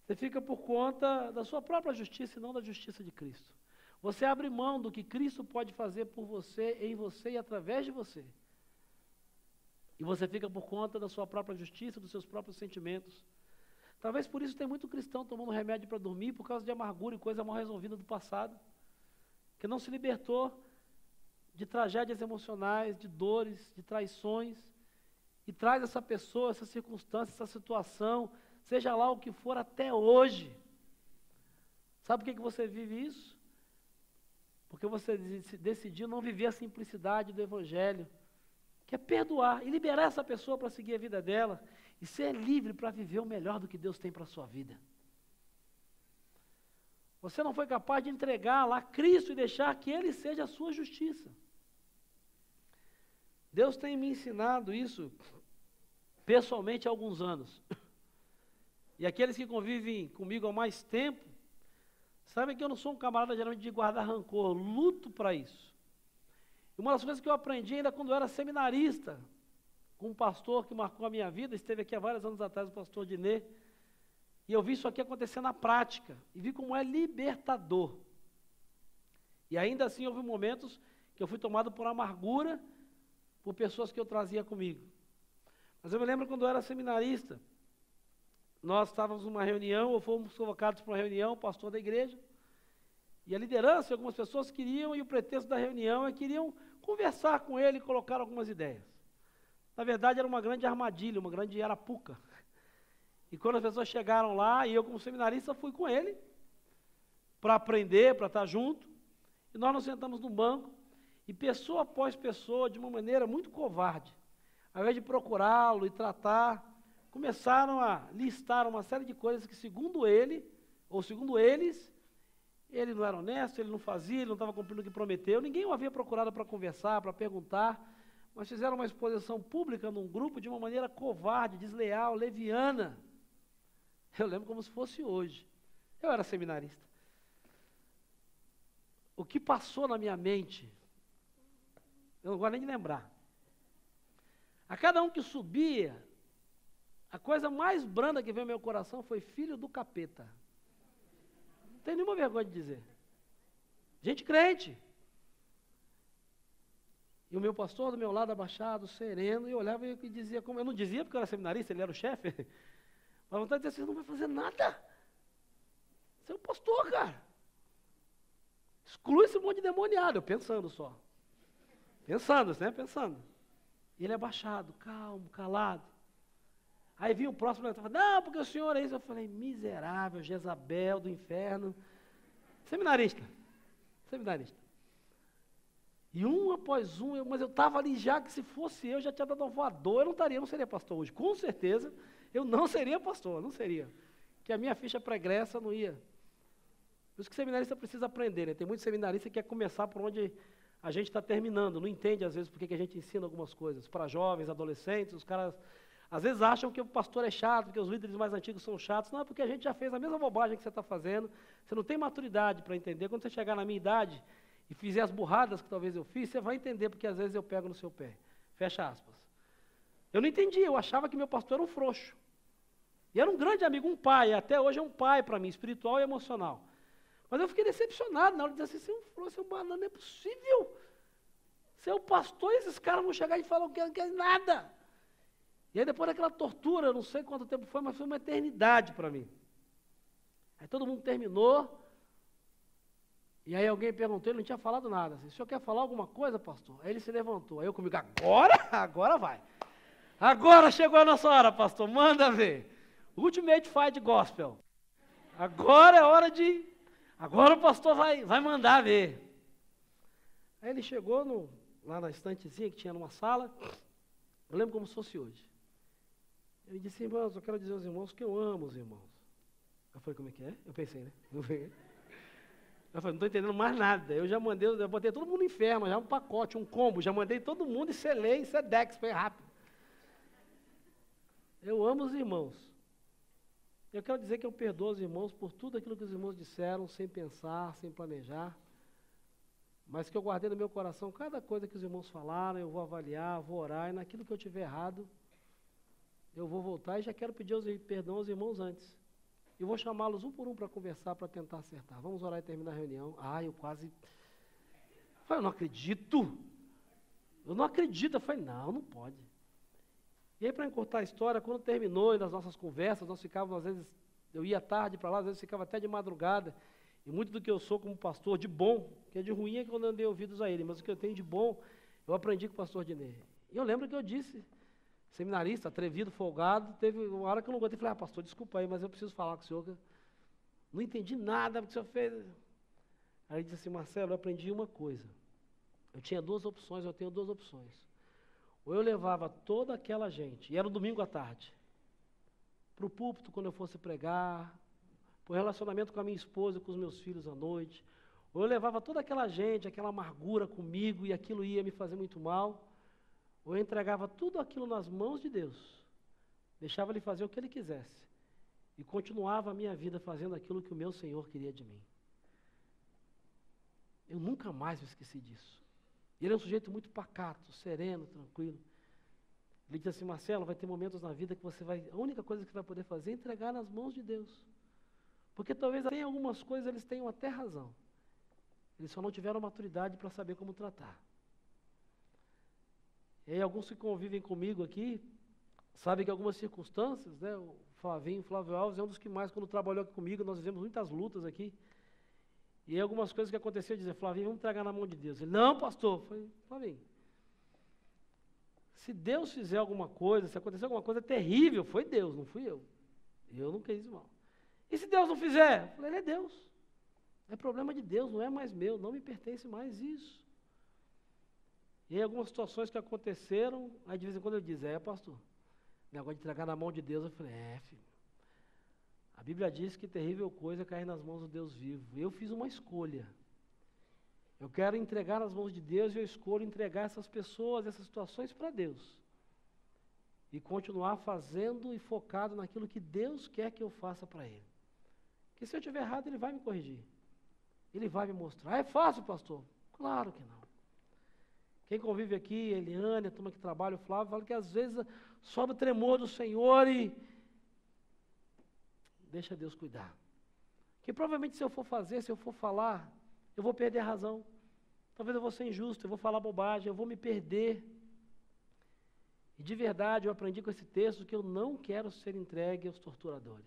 Você fica por conta da sua própria justiça e não da justiça de Cristo. Você abre mão do que Cristo pode fazer por você, em você e através de você. E você fica por conta da sua própria justiça, dos seus próprios sentimentos. Talvez por isso tem muito cristão tomando remédio para dormir por causa de amargura e coisa mal resolvida do passado, que não se libertou de tragédias emocionais, de dores, de traições, e traz essa pessoa, essa circunstância, essa situação, seja lá o que for, até hoje. Sabe por que você vive isso? Porque você decidiu não viver a simplicidade do Evangelho, que é perdoar e liberar essa pessoa para seguir a vida dela e ser livre para viver o melhor do que Deus tem para a sua vida. Você não foi capaz de entregar lá Cristo e deixar que Ele seja a sua justiça. Deus tem me ensinado isso pessoalmente há alguns anos. E aqueles que convivem comigo há mais tempo, sabem que eu não sou um camarada geralmente de guardar rancor, luto para isso. E uma das coisas que eu aprendi ainda quando eu era seminarista, com um pastor que marcou a minha vida, esteve aqui há vários anos atrás, o pastor Dinê, e eu vi isso aqui acontecer na prática, e vi como é libertador. E ainda assim houve momentos que eu fui tomado por amargura, por pessoas que eu trazia comigo. Mas eu me lembro quando eu era seminarista, nós estávamos numa reunião, ou fomos convocados para uma reunião, o pastor da igreja, e a liderança, algumas pessoas queriam, e o pretexto da reunião é que queriam conversar com ele e colocar algumas ideias. Na verdade, era uma grande armadilha, uma grande arapuca. E quando as pessoas chegaram lá, e eu como seminarista fui com ele, para aprender, para estar junto, e nós nos sentamos no banco, e pessoa após pessoa, de uma maneira muito covarde, ao invés de procurá-lo e tratar, começaram a listar uma série de coisas que, segundo ele, ou segundo eles, ele não era honesto, ele não fazia, ele não estava cumprindo o que prometeu, ninguém o havia procurado para conversar, para perguntar, mas fizeram uma exposição pública num grupo de uma maneira covarde, desleal, leviana. Eu lembro como se fosse hoje. Eu era seminarista. O que passou na minha mente, eu não gosto nem de lembrar. A cada um que subia, a coisa mais branda que veio ao meu coração foi filho do capeta. Não tenho nenhuma vergonha de dizer. Gente crente. E o meu pastor do meu lado abaixado, sereno, e eu olhava e dizia, como eu não dizia porque eu era seminarista, ele era o chefe, mas a vontade de dizer assim, não vai fazer nada. Você é um pastor, cara. Exclui esse monte de demoniado, eu pensando só. Pensando, né? Pensando. E ele abaixado, calmo, calado. Aí vinha o próximo e falava, não, porque o senhor é isso. Eu falei, miserável, Jezabel do inferno. Seminarista. E um após um, mas eu estava ali já que se fosse eu, já tinha dado uma voadora, eu não seria pastor hoje. Com certeza, eu não seria pastor, não seria. Porque a minha ficha pregressa não ia. Por isso que seminarista precisa aprender, né? Tem muito seminarista que quer começar por onde a gente está terminando, não entende às vezes por que a gente ensina algumas coisas. Para jovens, adolescentes, os caras às vezes acham que o pastor é chato, que os líderes mais antigos são chatos. Não, é porque a gente já fez a mesma bobagem que você está fazendo, você não tem maturidade para entender. Quando você chegar na minha idade e fizer as burradas que talvez eu fiz, você vai entender porque às vezes eu pego no seu pé. Fecha aspas. Eu não entendi, eu achava que meu pastor era um frouxo. E era um grande amigo, um pai, até hoje é um pai para mim, espiritual e emocional. Mas eu fiquei decepcionado na hora de dizer assim, você é um frouxo, você é um banana, não é possível. Você é o pastor e esses caras vão chegar e falar que não querem nada. E aí depois daquela tortura, eu não sei quanto tempo foi, mas foi uma eternidade para mim. Aí todo mundo terminou, e aí alguém perguntou, ele não tinha falado nada. Assim, o senhor quer falar alguma coisa, pastor? Aí ele se levantou, aí eu comigo, agora vai. Agora chegou a nossa hora, pastor, manda ver. Ultimate Fight Gospel. Agora é hora de... Agora o pastor vai mandar ver. Aí ele chegou lá na estantezinha que tinha numa sala, eu lembro como se fosse hoje. Ele disse, irmãos, eu quero dizer aos irmãos que eu amo os irmãos. Eu falei, como é que é? Eu pensei, né? Eu falei, não estou entendendo mais nada. Eu botei todo mundo no inferno, já um pacote, um combo, já mandei todo mundo e selei, Sedex, foi rápido. Eu amo os irmãos. Eu quero dizer que eu perdoo os irmãos por tudo aquilo que os irmãos disseram, sem pensar, sem planejar, mas que eu guardei no meu coração cada coisa que os irmãos falaram, eu vou avaliar, vou orar, e naquilo que eu tiver errado, eu vou voltar e já quero pedir perdão aos irmãos antes. E vou chamá-los um por um para conversar, para tentar acertar. Vamos orar e terminar a reunião. Eu quase... Eu não acredito. Eu não acredito. Eu falei, não pode. E aí, para encurtar a história, quando terminou nas nossas conversas, nós ficávamos, às vezes, eu ia tarde para lá, às vezes ficava até de madrugada, e muito do que eu sou como pastor, de bom, que é de ruim é que eu não dei ouvidos a ele, mas o que eu tenho de bom, eu aprendi com o pastor Dinei. E eu lembro que eu disse, seminarista, atrevido, folgado, teve uma hora que eu não gostei, falei, pastor, desculpa aí, mas eu preciso falar com o senhor, que eu não entendi nada do que o senhor fez. Aí ele disse assim, Marcelo, eu aprendi uma coisa, eu tenho duas opções. Ou eu levava toda aquela gente, e era um domingo à tarde, para o púlpito quando eu fosse pregar, para o relacionamento com a minha esposa e com os meus filhos à noite, ou eu levava toda aquela gente, aquela amargura comigo, e aquilo ia me fazer muito mal, ou eu entregava tudo aquilo nas mãos de Deus, deixava Ele fazer o que Ele quisesse, e continuava a minha vida fazendo aquilo que o meu Senhor queria de mim. Eu nunca mais me esqueci disso. Ele é um sujeito muito pacato, sereno, tranquilo. Ele diz assim, Marcelo, vai ter momentos na vida que a única coisa que você vai poder fazer é entregar nas mãos de Deus. Porque talvez tem algumas coisas, eles tenham até razão. Eles só não tiveram maturidade para saber como tratar. E aí alguns que convivem comigo aqui, sabem que algumas circunstâncias, né, o Flávio Alves é um dos que mais, quando trabalhou aqui comigo, nós vivemos muitas lutas aqui. E aí algumas coisas que aconteceram, dizer, Flavinho, vamos entregar na mão de Deus. Ele, não, pastor. Eu falei, Flavinho, se Deus fizer alguma coisa, se acontecer alguma coisa terrível, foi Deus, não fui eu. Eu não quis mal. E se Deus não fizer? Eu falei, ele é Deus. É problema de Deus, não é mais meu, não me pertence mais isso. E aí algumas situações que aconteceram, aí de vez em quando eu dizia, pastor, negócio de entregar na mão de Deus, eu falei, filho. A Bíblia diz que terrível coisa é cair nas mãos do Deus vivo. Eu fiz uma escolha. Eu quero entregar nas mãos de Deus e eu escolho entregar essas pessoas, essas situações para Deus. E continuar fazendo e focado naquilo que Deus quer que eu faça para Ele. Porque se eu estiver errado, Ele vai me corrigir. Ele vai me mostrar. É fácil, pastor? Claro que não. Quem convive aqui, Eliane, a turma que trabalha, o Flávio, fala que às vezes sobe o tremor do Senhor e deixa Deus cuidar. Que provavelmente se eu for fazer, se eu for falar, eu vou perder a razão. Talvez eu vou ser injusto, eu vou falar bobagem, eu vou me perder. E de verdade eu aprendi com esse texto que eu não quero ser entregue aos torturadores.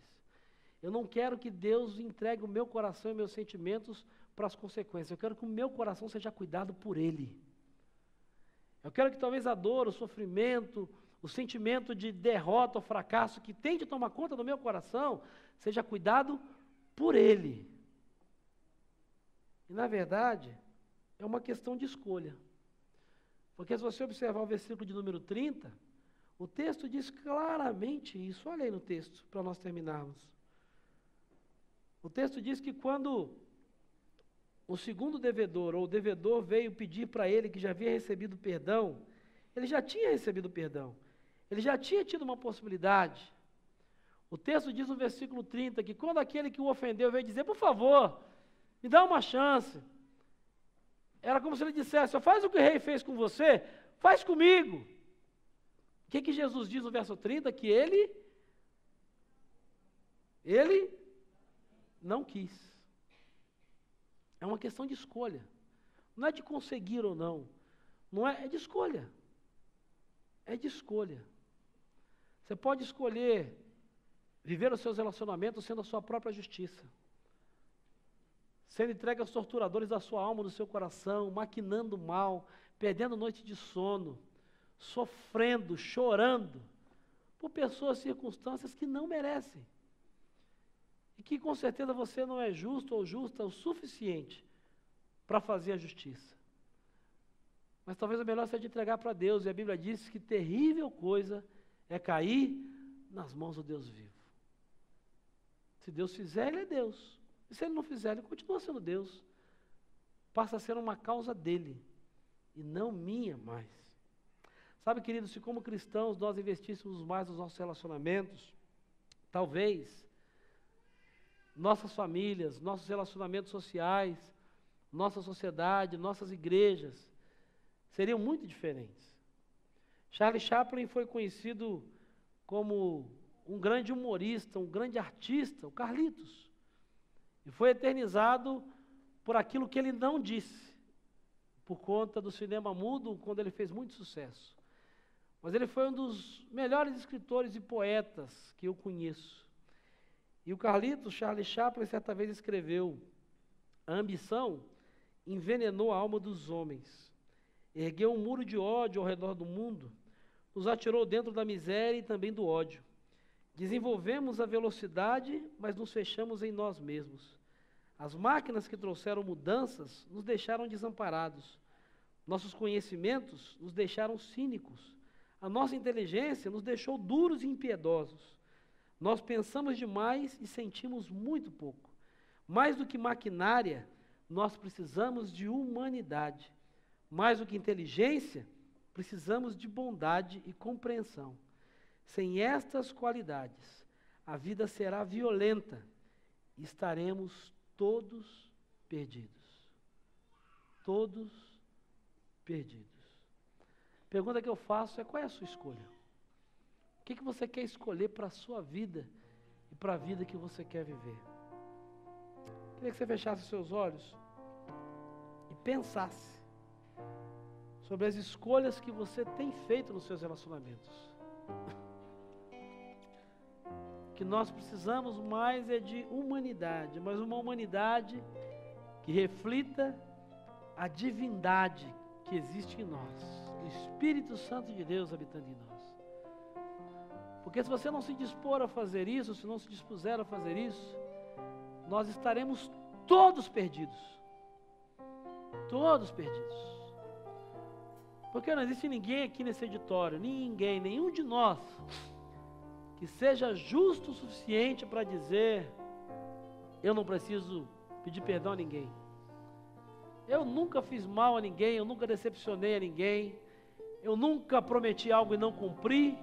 Eu não quero que Deus entregue o meu coração e meus sentimentos para as consequências. Eu quero que o meu coração seja cuidado por Ele. Eu quero que talvez a dor, o sofrimento, o sentimento de derrota ou fracasso que tem de tomar conta do meu coração, seja cuidado por Ele. E na verdade, é uma questão de escolha. Porque se você observar o versículo de número 30, o texto diz claramente isso. Olha aí no texto, para nós terminarmos. O texto diz que quando o segundo devedor, ou o devedor veio pedir para ele que já havia recebido perdão, ele já tinha recebido perdão, ele já tinha tido uma possibilidade. O texto diz no versículo 30 que quando aquele que o ofendeu veio dizer, por favor, me dá uma chance, era como se ele dissesse, faz o que o rei fez com você, faz comigo. O que Jesus diz no verso 30? Que ele não quis. É uma questão de escolha. Não é de conseguir ou não. Não é, é de escolha. É de escolha. Você pode escolher viver os seus relacionamentos sendo a sua própria justiça. Sendo entregue aos torturadores da sua alma, do seu coração, maquinando mal, perdendo noite de sono, sofrendo, chorando, por pessoas, circunstâncias que não merecem. E que com certeza você não é justo ou justa o suficiente para fazer a justiça. Mas talvez o melhor seja entregar para Deus, e a Bíblia diz que terrível coisa é cair nas mãos do Deus vivo. Se Deus fizer, Ele é Deus. E se Ele não fizer, Ele continua sendo Deus. Passa a ser uma causa dEle, e não minha mais. Sabe, queridos, se como cristãos nós investíssemos mais nos nossos relacionamentos, talvez nossas famílias, nossos relacionamentos sociais, nossa sociedade, nossas igrejas, seriam muito diferentes. Charlie Chaplin foi conhecido como um grande humorista, um grande artista, o Carlitos. E foi eternizado por aquilo que ele não disse, por conta do cinema mudo, quando ele fez muito sucesso. Mas ele foi um dos melhores escritores e poetas que eu conheço. E o Carlitos, Charlie Chaplin, certa vez escreveu: a ambição envenenou a alma dos homens, ergueu um muro de ódio ao redor do mundo, nos atirou dentro da miséria e também do ódio. Desenvolvemos a velocidade, mas nos fechamos em nós mesmos. As máquinas que trouxeram mudanças nos deixaram desamparados. Nossos conhecimentos nos deixaram cínicos. A nossa inteligência nos deixou duros e impiedosos. Nós pensamos demais e sentimos muito pouco. Mais do que maquinária, nós precisamos de humanidade. Mais do que inteligência, precisamos de bondade e compreensão. Sem estas qualidades, a vida será violenta e estaremos todos perdidos. Todos perdidos. A pergunta que eu faço é: qual é a sua escolha? O que você quer escolher para a sua vida e para a vida que você quer viver? Queria que você fechasse seus olhos e pensasse sobre as escolhas que você tem feito nos seus relacionamentos. Que nós precisamos mais é de humanidade, mas uma humanidade que reflita a divindade que existe em nós, o Espírito Santo de Deus habitando em nós. Porque se você não se dispor a fazer isso, se não se dispuser a fazer isso, nós estaremos todos perdidos. Todos perdidos. Porque não existe ninguém aqui nesse auditório, ninguém, nenhum de nós, que seja justo o suficiente para dizer: eu não preciso pedir perdão a ninguém. Eu nunca fiz mal a ninguém, eu nunca decepcionei a ninguém, eu nunca prometi algo e não cumpri.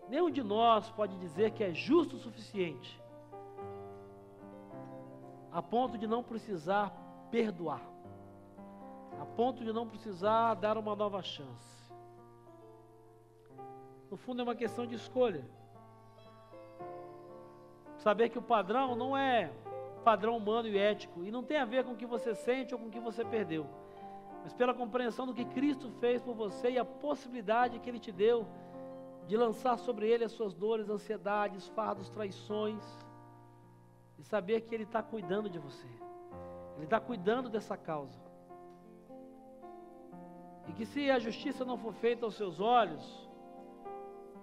Nenhum de nós pode dizer que é justo o suficiente a ponto de não precisar perdoar, a ponto de não precisar dar uma nova chance. No fundo é uma questão de escolha. Saber que o padrão não é padrão humano e ético, e não tem a ver com o que você sente ou com o que você perdeu, mas pela compreensão do que Cristo fez por você e a possibilidade que Ele te deu de lançar sobre Ele as suas dores, ansiedades, fardos, traições, e saber que Ele está cuidando de você, Ele está cuidando dessa causa, e que se a justiça não for feita aos seus olhos,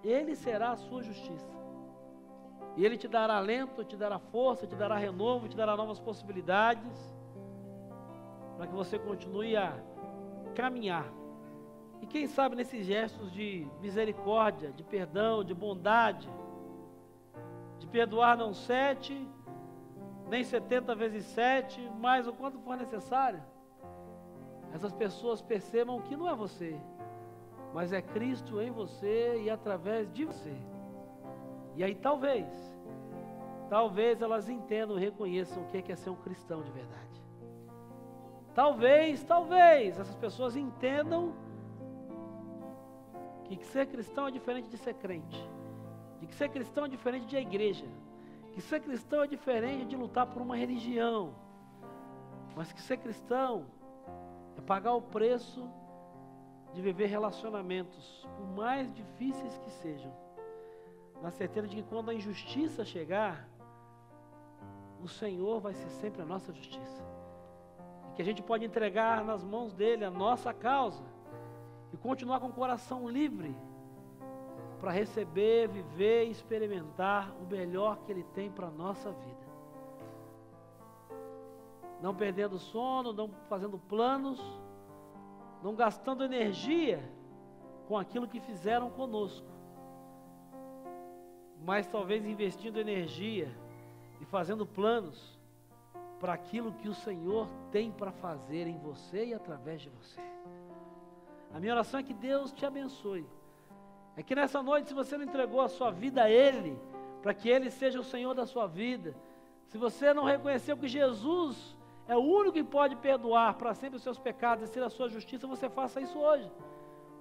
Ele será a sua justiça, e Ele te dará alento, te dará força, te dará renovo, te dará novas possibilidades, para que você continue a caminhar. E quem sabe nesses gestos de misericórdia, de perdão, de bondade, de perdoar não 7, nem 70 vezes 7, mais o quanto for necessário. Essas pessoas percebam que não é você, mas é Cristo em você e através de você. E aí talvez elas entendam e reconheçam o que é ser um cristão de verdade. Talvez essas pessoas entendam que ser cristão é diferente de ser crente, de que ser cristão é diferente de igreja, que ser cristão é diferente de lutar por uma religião, mas que ser cristão é pagar o preço de viver relacionamentos, por mais difíceis que sejam, na certeza de que quando a injustiça chegar, o Senhor vai ser sempre a nossa justiça, e que a gente pode entregar nas mãos dele a nossa causa, e continuar com o coração livre, para receber, viver e experimentar o melhor que ele tem para a nossa vida. Não perdendo sono, não fazendo planos, não gastando energia com aquilo que fizeram conosco, mas talvez investindo energia e fazendo planos para aquilo que o Senhor tem para fazer em você e através de você. A minha oração é que Deus te abençoe. É que nessa noite, se você não entregou a sua vida a Ele, para que Ele seja o Senhor da sua vida, se você não reconheceu que Jesus é o único que pode perdoar para sempre os seus pecados e ser a sua justiça, você faça isso hoje.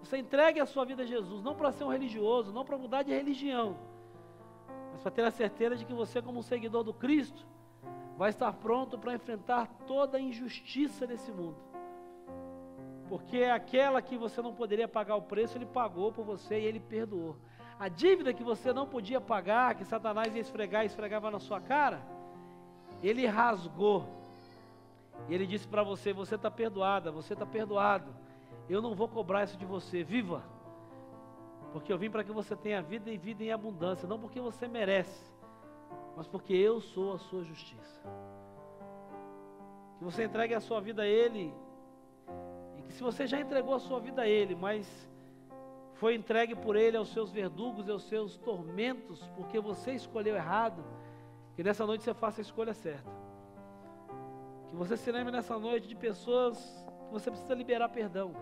Você entregue a sua vida a Jesus, não para ser um religioso, não para mudar de religião, mas para ter a certeza de que você, como um seguidor do Cristo, vai estar pronto para enfrentar toda a injustiça desse mundo. Porque aquela que você não poderia pagar o preço, Ele pagou por você e Ele perdoou. A dívida que você não podia pagar, que Satanás ia esfregar e esfregava na sua cara, Ele rasgou. E Ele disse para você, você está perdoada, você está perdoado. Eu não vou cobrar isso de você, viva. Porque eu vim para que você tenha vida e vida em abundância, não porque você merece, mas porque eu sou a sua justiça. Que você entregue a sua vida a Ele, e que se você já entregou a sua vida a Ele, mas foi entregue por Ele aos seus verdugos e aos seus tormentos, porque você escolheu errado, que nessa noite você faça a escolha certa. Que você se lembre nessa noite de pessoas que você precisa liberar perdão,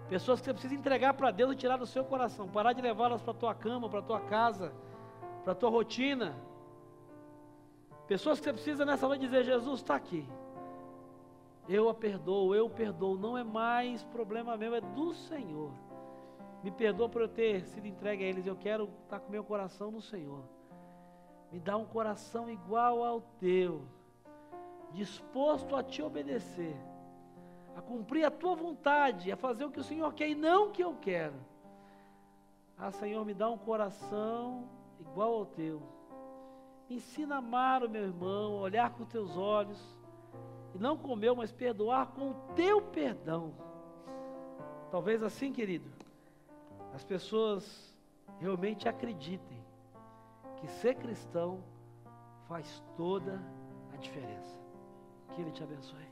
pessoas que você precisa entregar para Deus e tirar do seu coração, parar de levá-las para a tua cama, para a tua casa, para a tua rotina. Pessoas que você precisa nessa noite dizer, Jesus está aqui, eu perdoo, não é mais problema meu, é do Senhor. Me perdoa por eu ter sido entregue a eles, eu quero estar com meu coração no Senhor. Me dá um coração igual ao teu, disposto a te obedecer, a cumprir a tua vontade, a fazer o que o Senhor quer e não o que eu quero. Ah, Senhor, me dá um coração igual ao teu. Me ensina a amar o meu irmão, a olhar com teus olhos, e não com o meu, mas perdoar com o teu perdão. Talvez assim, querido, as pessoas realmente acreditem que ser cristão faz toda a diferença. Que Ele te abençoe.